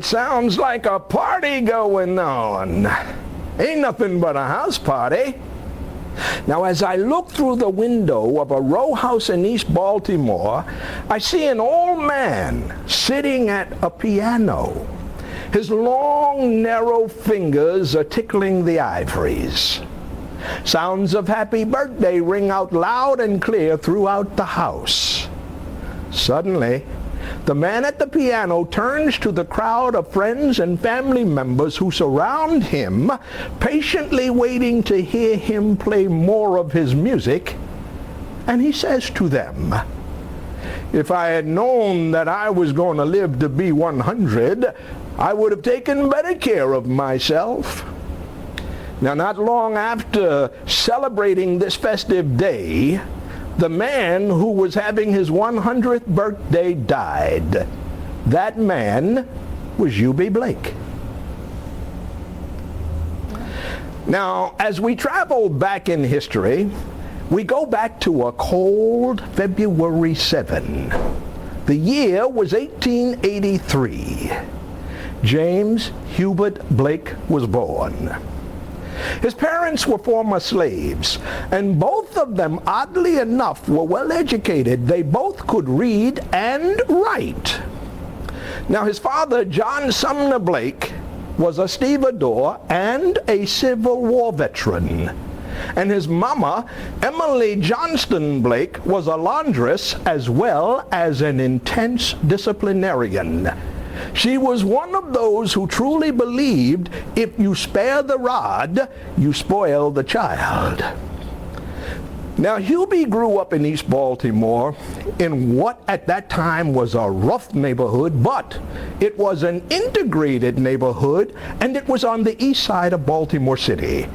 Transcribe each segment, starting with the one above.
sounds like a party going on. Ain't nothing but a house party. Now, as I look through the window of a row house in East Baltimore, I see an old man sitting at a piano. His long, narrow fingers are tickling the ivories. Sounds of happy birthday ring out loud and clear throughout the house. Suddenly, the man at the piano turns to the crowd of friends and family members who surround him, patiently waiting to hear him play more of his music, and he says to them, "If I had known that I was going to live to be 100, I would have taken better care of myself." Now, not long after celebrating this festive day, the man who was having his 100th birthday died. That man was Eubie Blake. Now, as we travel back in history, we go back to a cold February 7. The year was 1883. James Hubert Blake was born. His parents were former slaves, and both of them, oddly enough, were well educated. They both could read and write. Now, his father, John Sumner Blake, was a stevedore and a Civil War veteran. And his mama, Emily Johnston Blake, was a laundress as well as an intense disciplinarian. She was one of those who truly believed if you spare the rod, you spoil the child. Now, Eubie grew up in East Baltimore in what at that time was a rough neighborhood, but it was an integrated neighborhood, and it was on the east side of Baltimore City.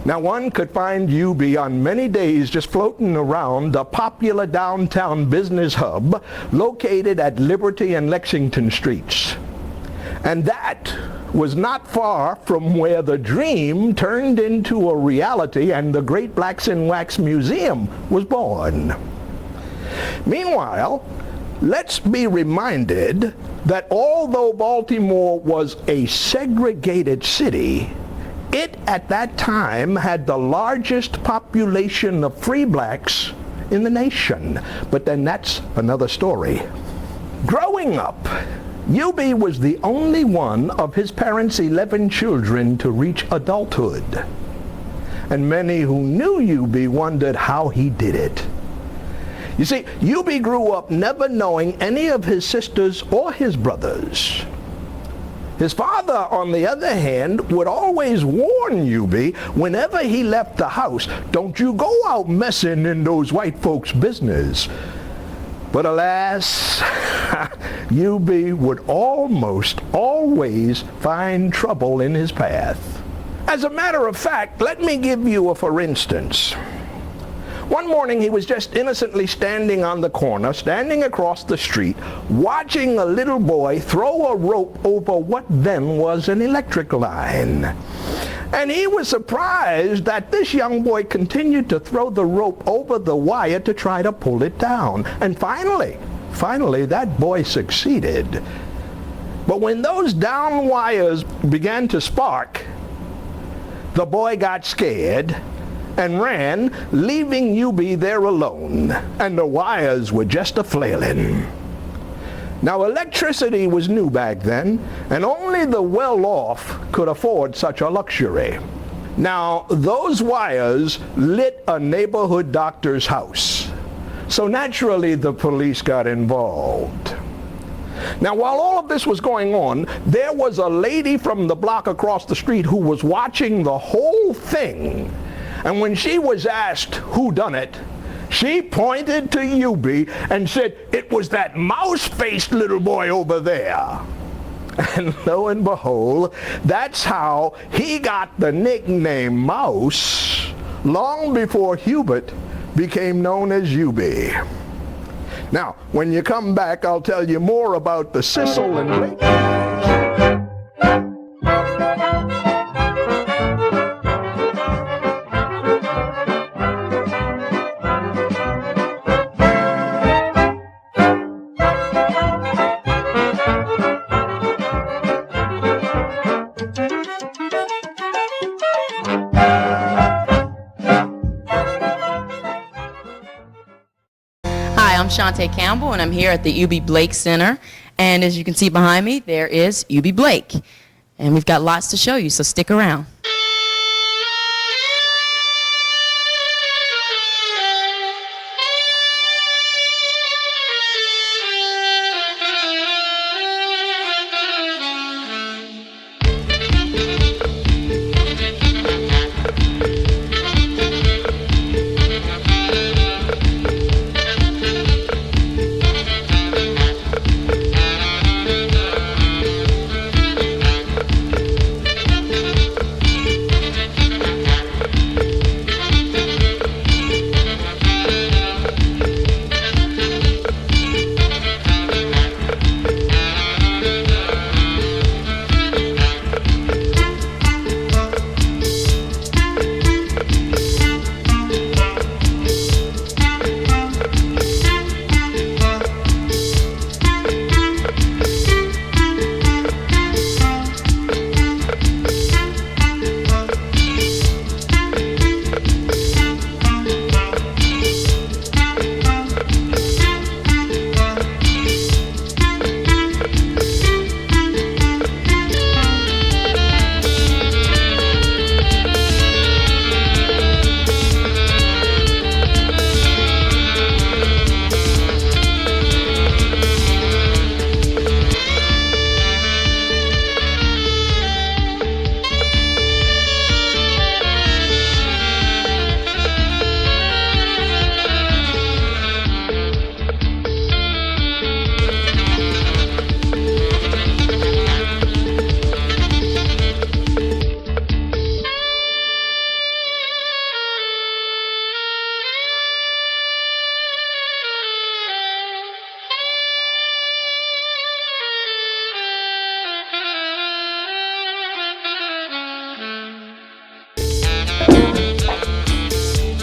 Now, one could find Eubie on many days just floating around the popular downtown business hub located at Liberty and Lexington Streets. And that was not far from where the dream turned into a reality and the Great Blacks in Wax Museum was born. Meanwhile, let's be reminded that although Baltimore was a segregated city, it at that time had the largest population of free blacks in the nation. But then that's another story. Growing up, Eubie was the only one of his parents' 11 children to reach adulthood. And many who knew Eubie wondered how he did it. You see, Eubie grew up never knowing any of his sisters or his brothers. His father, on the other hand, would always warn Eubie whenever he left the house, "Don't you go out messing in those white folks' business." But alas, Eubie would almost always find trouble in his path. As a matter of fact, let me give you a for instance. One morning he was just innocently standing on the corner, standing across the street, watching a little boy throw a rope over what then was an electric line. And he was surprised that this young boy continued to throw the rope over the wire to try to pull it down. And finally, that boy succeeded. But when those down wires began to spark, the boy got scared and ran, leaving Eubie there alone, and the wires were just a-flailing. Now, electricity was new back then, and only the well-off could afford such a luxury. Now, those wires lit a neighborhood doctor's house, so naturally the police got involved. Now, while all of this was going on, there was a lady from the block across the street who was watching the whole thing. And when she was asked who done it, she pointed to Eubie and said, "It was that mouse-faced little boy over there." And lo and behold, that's how he got the nickname Mouse long before Hubert became known as Eubie. Now, when you come back, I'll tell you more about the Sissel and Blake. Shante Campbell, and I'm here at the Eubie Blake Center. And as you can see behind me, there is Eubie Blake. And we've got lots to show you, so stick around.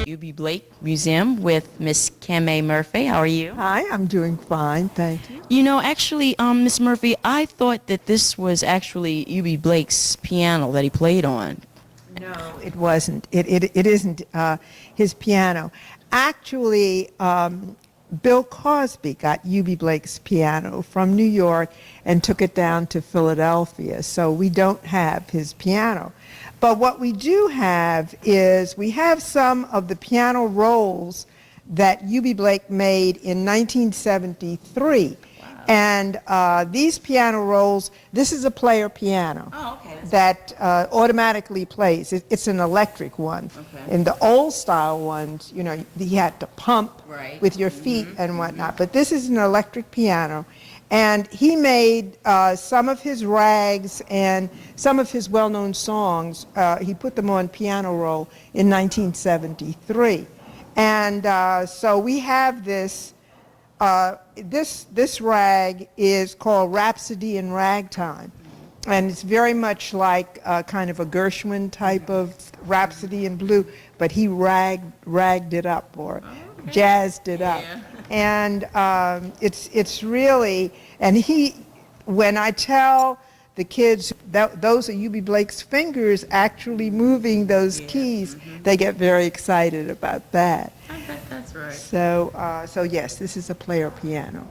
Eubie Blake Museum with Miss Kame Murphy. How are you? Hi, I'm doing fine, thank you. You know, actually, Miss Murphy, I thought that this was actually Eubie Blake's piano that he played on. No, it wasn't. It isn't his piano. Actually, Bill Cosby got Eubie Blake's piano from New York and took it down to Philadelphia, so we don't have his piano. But what we do have is we have some of the piano rolls that Eubie Blake made in 1973. Wow. And these piano rolls, this is a player piano. Oh, okay. That automatically plays. It's an electric one. Okay. In the old style ones, you know, you had to pump with your feet and whatnot. But this is an electric piano. And he made some of his rags and some of his well-known songs. He put them on piano roll in 1973. And so we have this. This rag is called Rhapsody in Ragtime. And it's very much like kind of a Gershwin type of Rhapsody in Blue, but he ragged it up or jazzed it up. And it's really, and when I tell the kids that those are Eubie Blake's fingers actually moving those keys, they get very excited about that. I bet that's right. So yes, this is a player piano.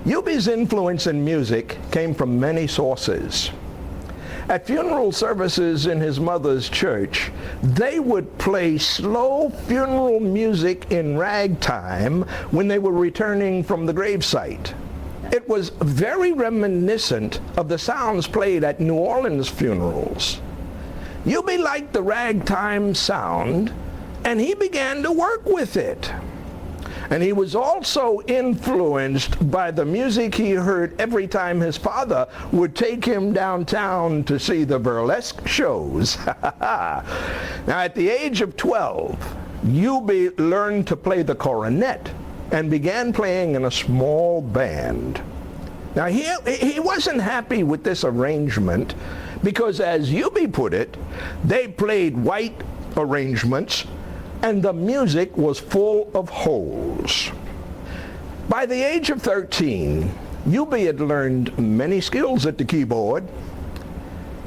Eubie's influence in music came from many sources. At funeral services in his mother's church, they would play slow funeral music in ragtime when they were returning from the gravesite. It was very reminiscent of the sounds played at New Orleans funerals. Eubie liked the ragtime sound, and he began to work with it. And he was also influenced by the music he heard every time his father would take him downtown to see the burlesque shows. Now, at the age of 12, Eubie learned to play the cornet and began playing in a small band. Now, he wasn't happy with this arrangement because, as Eubie put it, they played white arrangements and the music was full of holes. By the age of 13, Eubie had learned many skills at the keyboard.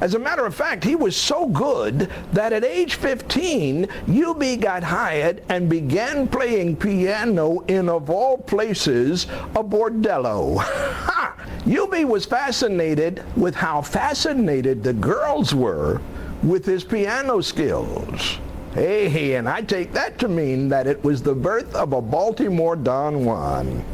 As a matter of fact, he was so good that at age 15, Eubie got hired and began playing piano in, of all places, a bordello. Eubie was fascinated with how fascinated the girls were with his piano skills. Hey, and I take that to mean that it was the birth of a Baltimore Don Juan.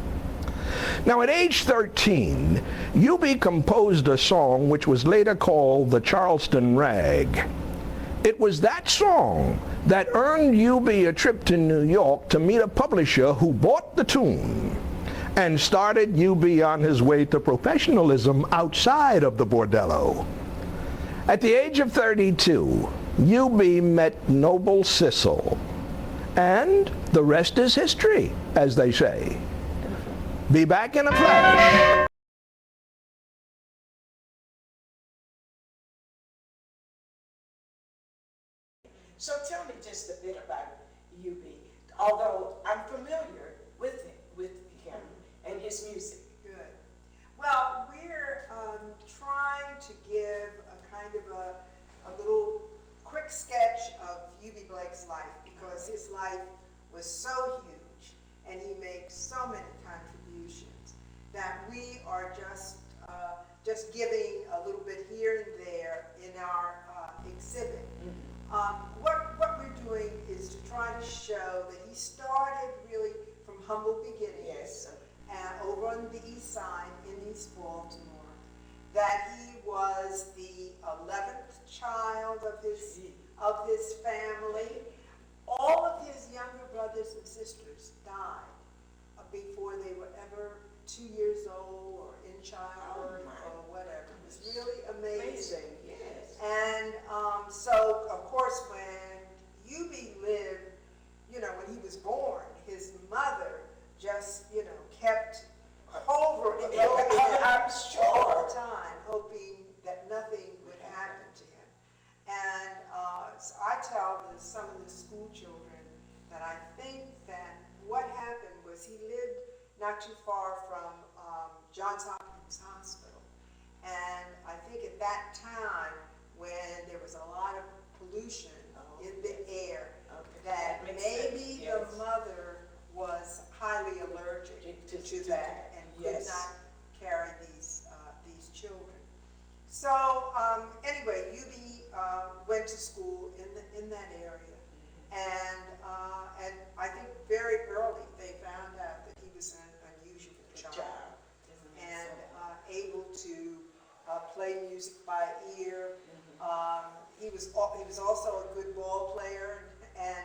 Now, at age 13, Eubie composed a song which was later called the Charleston Rag. It was that song that earned Eubie a trip to New York to meet a publisher who bought the tune and started Eubie on his way to professionalism outside of the bordello. At the age of 32, Eubie met Noble Sissel, and the rest is history, as they say. Be back in a flash. So tell me just a bit about Eubie, although I'm familiar with him and his music. Good. Well, we're trying to give a kind of a little quick sketch of Eubie Blake's life, because his life was so huge and he made so many contributions that we are just giving a little bit here and there in our exhibit. What we're doing is to try to show that he started really from humble beginnings. Yes. Over on the east side in East Baltimore, that he was the 11th child of his family. All of his younger brothers and sisters died before they were ever 2 years old or in childbirth or whatever. It was really amazing. Yes. And so, of course, when Eubie lived, when he was born, his mother just, kept hovering over him I'm sure. all the time, hoping that nothing would happen to him. And so I tell some of the school children that I think that what happened was he lived not too far from Johns Hopkins Hospital. And I think at that time, when there was a lot of pollution in the air, that maybe the mother was highly allergic to that and could not carry these children. So anyway, Eubie went to school in that area, and I think very early they found out that he was an unusual child and able to play music by ear. He was also a good ball player and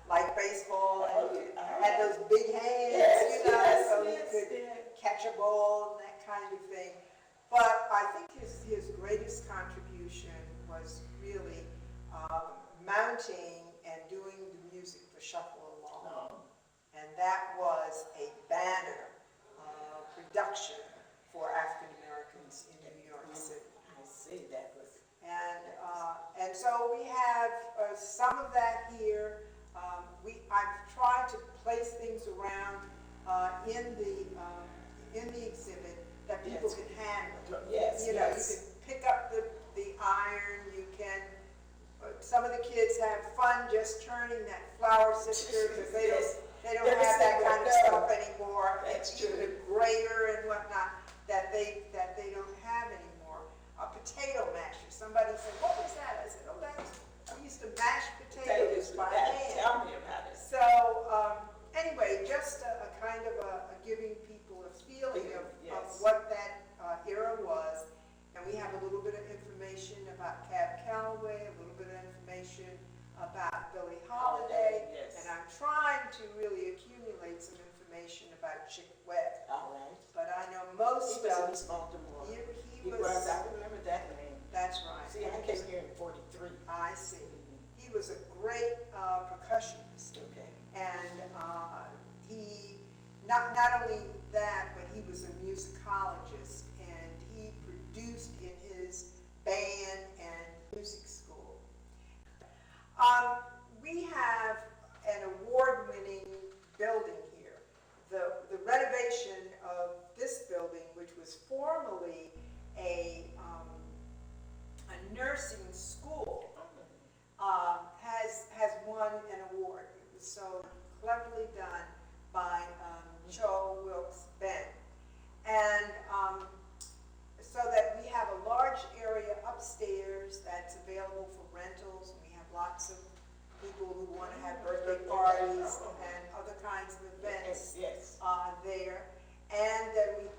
like baseball, and had those big hands, so he could catch a ball and that kind of thing. But I think his greatest contribution was really mounting and doing the music for Shuffle Along. And that was a banner production for African Americans in New York City. I see that was. And so we have some of that here. I've tried to place things around in the exhibit that people can handle. Yes, you can pick up the iron. You can. Some of the kids have fun just turning that flour sifter because they don't have that kind of stuff anymore. That's true. The grater and whatnot that they don't have anymore. A potato masher. Somebody said, "What was that?" I said, "Oh, we used to mash potatoes by hand." Tell me about it. So anyway, just a kind of a giving people a feeling of what that era was. And we have a little bit of information about Cab Calloway, a little bit of information about Billie Holiday, and I'm trying to really accumulate some information about Chick Webb. All right. But I know most He was in East Baltimore. He was. I remember that name. That's right. See, I came here in '43. I see. He was a great percussionist. Okay. And he, not only that, but he was a musicologist. used in his band and music school. We have an award-winning building here. The renovation of this building, which was formerly a nursing school, has won an award. It was so cleverly done by Cho Wilkes Bent. And so that we have a large area upstairs that's available for rentals. We have lots of people who want to have birthday parties and other kinds of events there. And then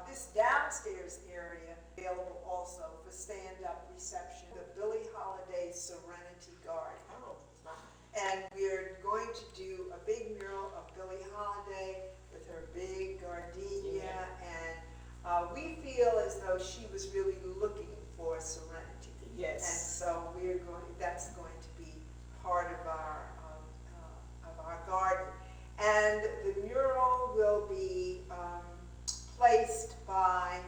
this downstairs area available also for stand-up reception, the Billie Holiday Serenity Garden. And we're going to do a big mural of Billie Holiday with her big gardenia, and we feel as though she was really looking for serenity. Yes. And so that's going to be part of our garden. And the mural will be placed by,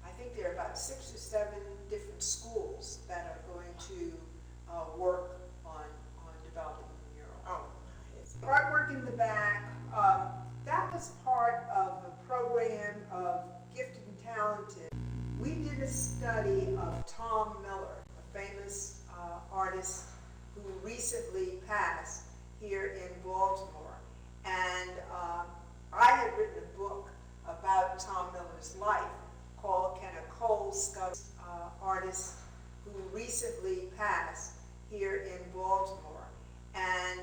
I think there are about 6 or 7 different schools that are going to work on developing the mural. Artwork in the back, that was part of the program of Gifted and Talented. We did a study of Tom Miller, a famous artist who recently passed here in Baltimore. And I had written a book about Tom Miller's life called Can a Coal Scuttle, artist who recently passed here in Baltimore. And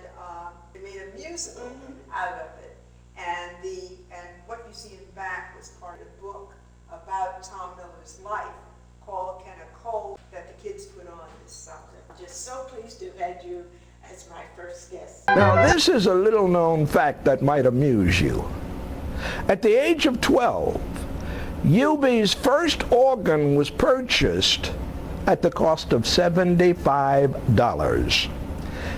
they made a musical out of it. And what you see in the back was part of the book about Tom Miller's life called Can a Coal, that the kids put on this summer. I'm just so pleased to have had you as my first guest. Now, this is a little known fact that might amuse you. At the age of 12, Eubie's first organ was purchased at the cost of $75.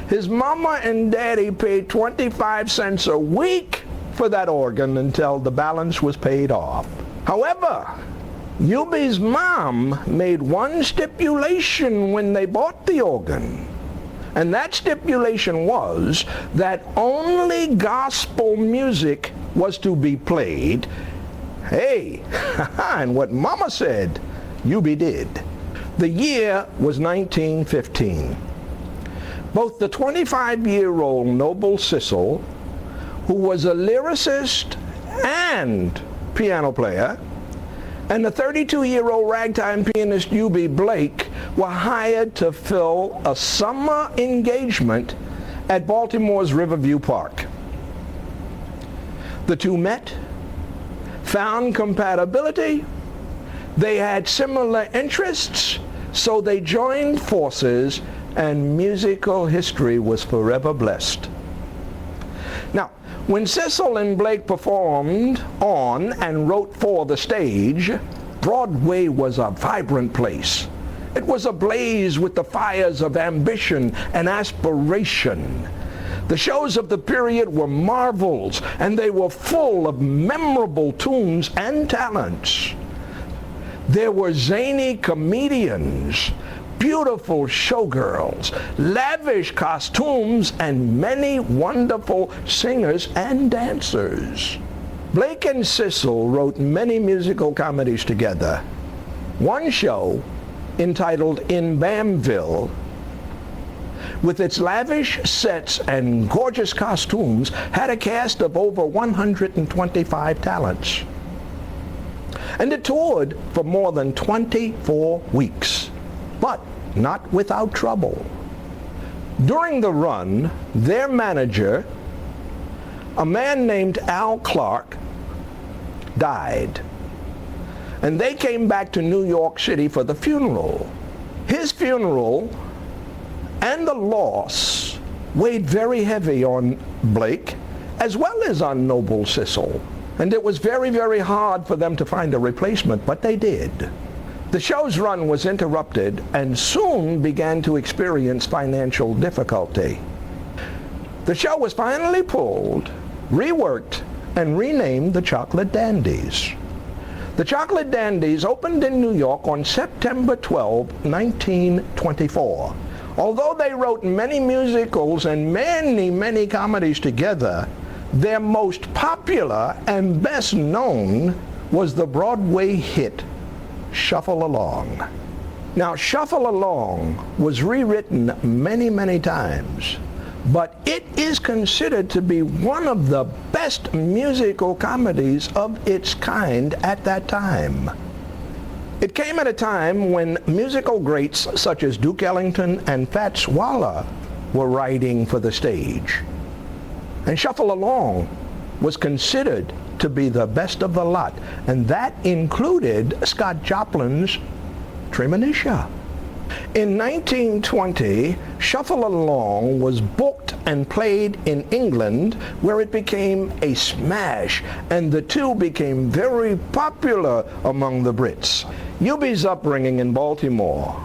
His mama and daddy paid 25 cents a week for that organ until the balance was paid off. However, Eubie's mom made one stipulation when they bought the organ. And that stipulation was that only gospel music was to be played. Hey, and what Mama said, Eubie did. The year was 1915. Both the 25-year-old Noble Sissel, who was a lyricist and piano player, and the 32-year-old ragtime pianist Eubie Blake were hired to fill a summer engagement at Baltimore's Riverview Park. The two met, found compatibility, they had similar interests, so they joined forces, and musical history was forever blessed. Now, when Sissel and Blake performed on and wrote for the stage, Broadway was a vibrant place. It was ablaze with the fires of ambition and aspiration. The shows of the period were marvels, and they were full of memorable tunes and talents. There were zany comedians, beautiful showgirls, lavish costumes, and many wonderful singers and dancers. Blake and Sissel wrote many musical comedies together. One show, entitled In Bamville, with its lavish sets and gorgeous costumes, had a cast of over 125 talents. And it toured for more than 24 weeks. But not without trouble. During the run, their manager, a man named Al Clark, died. And they came back to New York City for the funeral. His funeral and the loss weighed very heavy on Blake, as well as on Noble Sissel. And it was very, very hard for them to find a replacement, but they did. The show's run was interrupted and soon began to experience financial difficulty. The show was finally pulled, reworked, and renamed the Chocolate Dandies. The Chocolate Dandies opened in New York on September 12, 1924. Although they wrote many musicals and many comedies together, their most popular and best known was the Broadway hit, Shuffle Along. Now, Shuffle Along was rewritten many times, but it is considered to be one of the best musical comedies of its kind at that time. It came at a time when musical greats such as Duke Ellington and Fats Waller were writing for the stage. And Shuffle Along was considered to be the best of the lot, and that included Scott Joplin's Treemonisha. In 1920, Shuffle Along was booked and played in England, where it became a smash, and the two became very popular among the Brits. Eubie's upbringing in Baltimore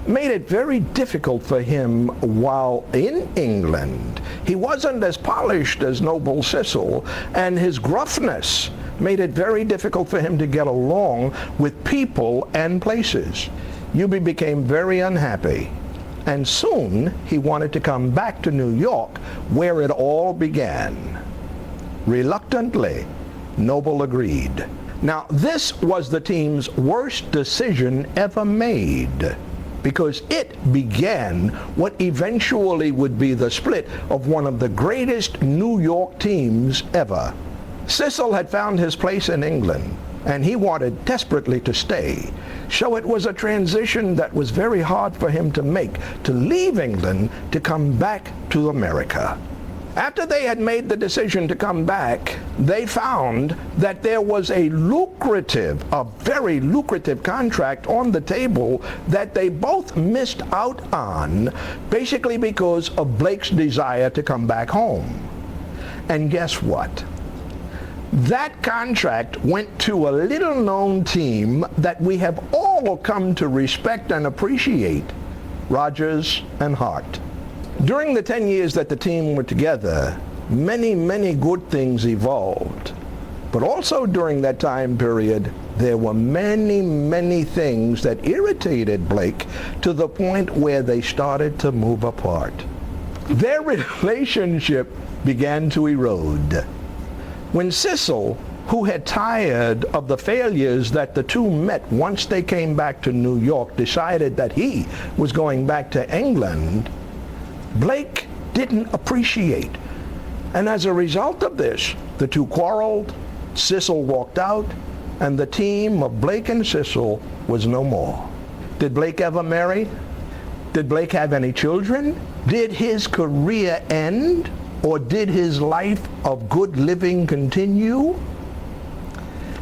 made it very difficult for him while in England. He wasn't as polished as Noble Sissel, and his gruffness made it very difficult for him to get along with people and places. Eubie became very unhappy, and soon he wanted to come back to New York, where it all began. Reluctantly, Noble agreed. Now, this was the team's worst decision ever made, because it began what eventually would be the split of one of the greatest New York teams ever. Sissel had found his place in England, and he wanted desperately to stay. So it was a transition that was very hard for him to make, to leave England to come back to America. After they had made the decision to come back, they found that there was a very lucrative contract on the table that they both missed out on, basically because of Blake's desire to come back home. And guess what? That contract went to a little-known team that we have all come to respect and appreciate, Rodgers and Hart. During the 10 years that the team were together, many good things evolved. But also during that time period, there were many things that irritated Blake to the point where they started to move apart. Their relationship began to erode. When Sissel, who had tired of the failures that the two met once they came back to New York, decided that he was going back to England, Blake didn't appreciate. And as a result of this, the two quarreled, Sissel walked out, and the team of Blake and Sissel was no more. Did Blake ever marry? Did Blake have any children? Did his career end? Or did his life of good living continue?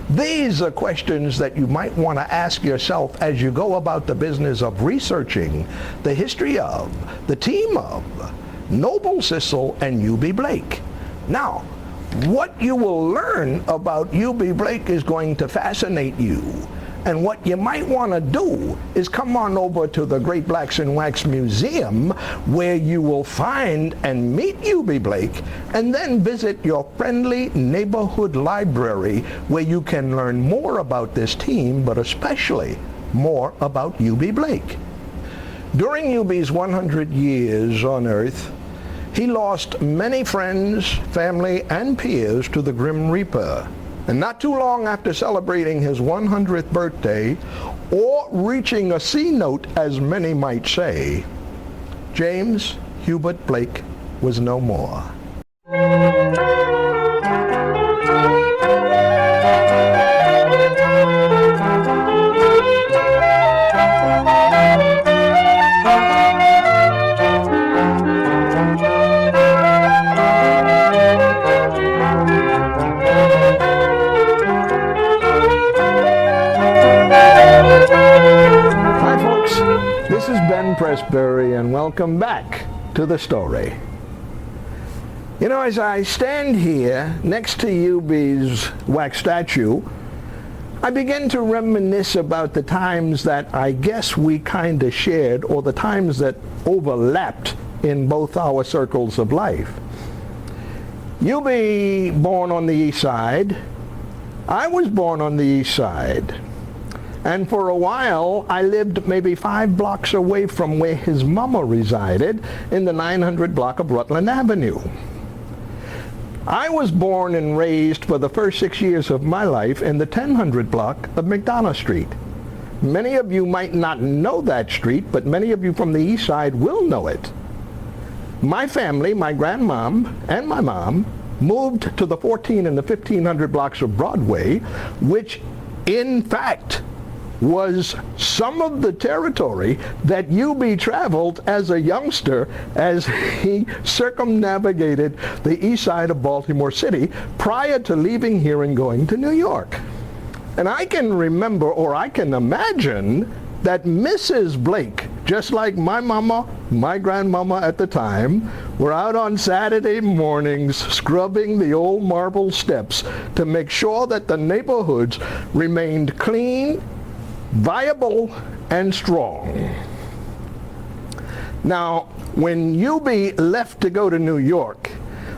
These are questions that you might want to ask yourself as you go about the business of researching the history of, the team of, Noble Sissel and Eubie Blake. Now, what you will learn about Eubie Blake is going to fascinate you. And what you might want to do is come on over to the Great Blacks in Wax Museum, where you will find and meet Eubie Blake, and then visit your friendly neighborhood library, where you can learn more about this team, but especially more about Eubie Blake. During Eubie's 100 years on Earth, he lost many friends, family, and peers to the Grim Reaper. And not too long after celebrating his 100th birthday, or reaching a C note, as many might say, James Hubert Blake was no more. This is Ben Pressberry, and welcome back to the story. You know, as I stand here next to Eubie's wax statue, I begin to reminisce about the times that I guess we kind of shared, or the times that overlapped in both our circles of life. Eubie, born on the East Side, I was born on the east side, and for a while I lived maybe 5 blocks away from where his mama resided in the 900 block of Rutland Avenue. I was born and raised for the first 6 years of my life in the 1000 block of McDonough Street. Many of you might not know that street, but many of you from the east side will know it. My family, my grandmom and my mom, moved to the 14 and the 1500 blocks of Broadway, which in fact was some of the territory that Eubie traveled as a youngster as he circumnavigated the east side of Baltimore City prior to leaving here and going to New York. And I can remember, or I can imagine, that Mrs. Blake, just like my mama, my grandmama at the time, were out on Saturday mornings scrubbing the old marble steps to make sure that the neighborhoods remained clean, viable, and strong. Now, when Eubie left to go to New York,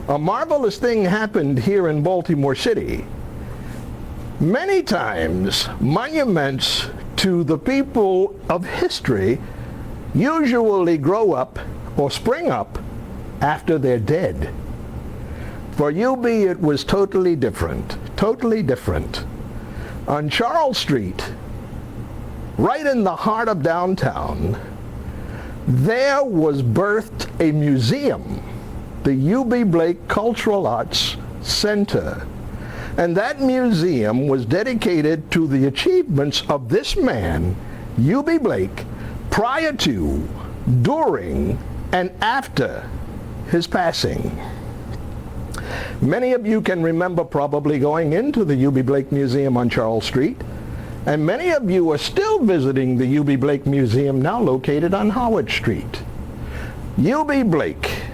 a marvelous thing happened here in Baltimore City. Many times, monuments to the people of history usually grow up or spring up after they're dead. For Eubie, it was totally different, totally different. On Charles Street, right in the heart of downtown, there was birthed a museum, the Eubie Blake Cultural Arts Center. And that museum was dedicated to the achievements of this man, Eubie Blake, prior to, during, and after his passing. Many of you can remember probably going into the Eubie Blake Museum on Charles Street, and many of you are still visiting the Eubie Blake Museum, now located on Howard Street. Eubie Blake,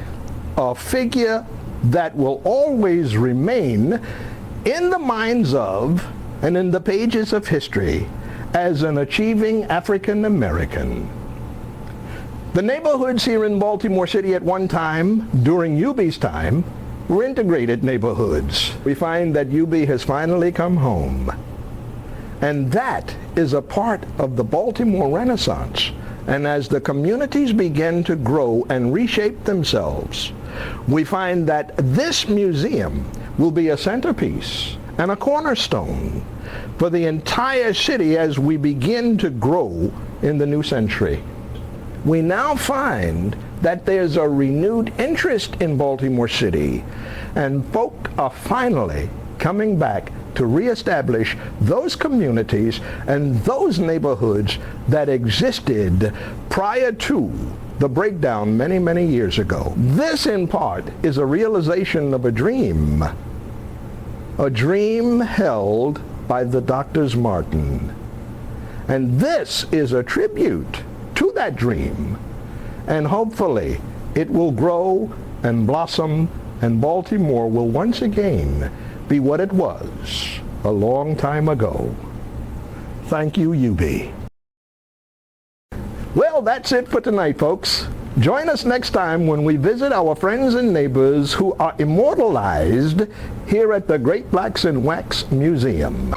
a figure that will always remain in the minds of and in the pages of history as an achieving African American. The neighborhoods here in Baltimore City at one time, during Eubie's time, were integrated neighborhoods. We find that Eubie has finally come home. And that is a part of the Baltimore Renaissance. And as the communities begin to grow and reshape themselves, we find that this museum will be a centerpiece and a cornerstone for the entire city as we begin to grow in the new century. We now find that there's a renewed interest in Baltimore City, and folk are finally coming back to reestablish those communities and those neighborhoods that existed prior to the breakdown many, many years ago. This, in part, is a realization of a dream held by the Doctors Martin. And this is a tribute to that dream. And hopefully it will grow and blossom, and Baltimore will once again be what it was a long time ago. Thank you, Eubie. Well, that's it for tonight, folks. Join us next time when we visit our friends and neighbors who are immortalized here at the Great Blacks in Wax Museum.